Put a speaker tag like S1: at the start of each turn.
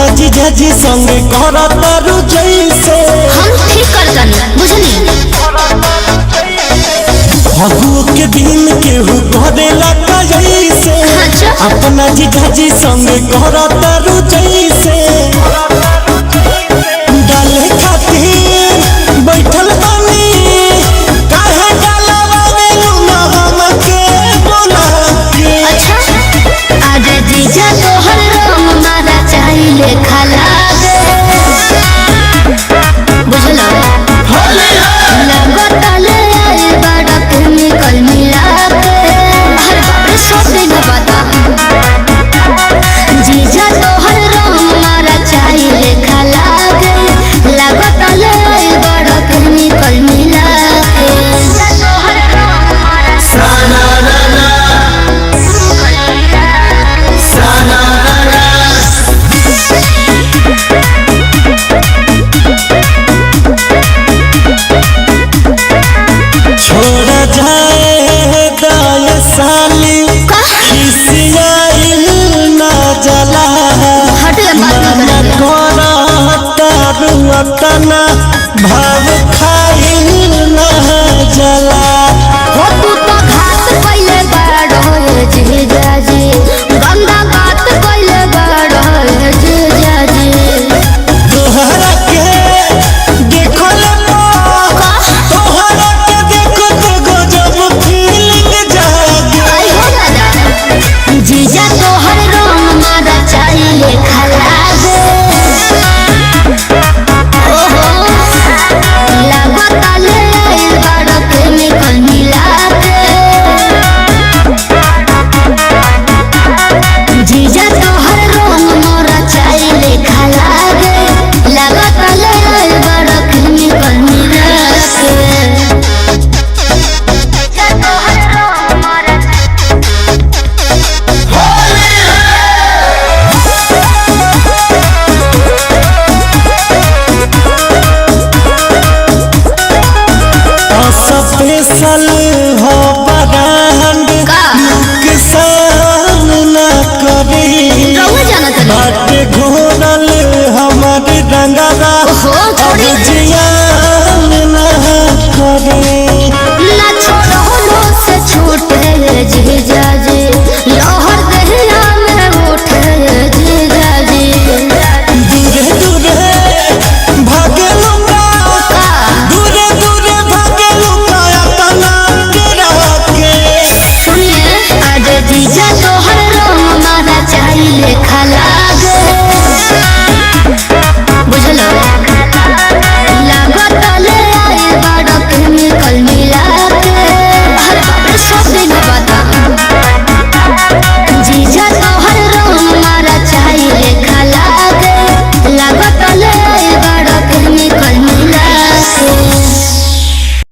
S1: अपना जीजा जी संगे करतारू जैसे
S2: हम ठीक करतनी बुझनी
S1: फगुओ के दिन केहू करेला जैसे अपना जीजा जी संगे करतारू जैसे डाले खातिर बैठल बानी काहे डालवावे लूना हमके बोला के
S2: अच्छा आज जीजा तोहर रंग मारा चाहिले खाला दे बुझलो लगतले आए बड़ा केमिकल मिला के हर बार सब दिन बता जीजा तोहर रंग मारा चाहिले खाला दे लगतले आए बड़ा केमिकल मिला के तोहर रंग मारा
S1: साना ना साना ना छोड़ा जाए दाय साली खिसियाइल ना जला
S2: हटे बात
S1: मन
S2: कर
S1: करता रुअतना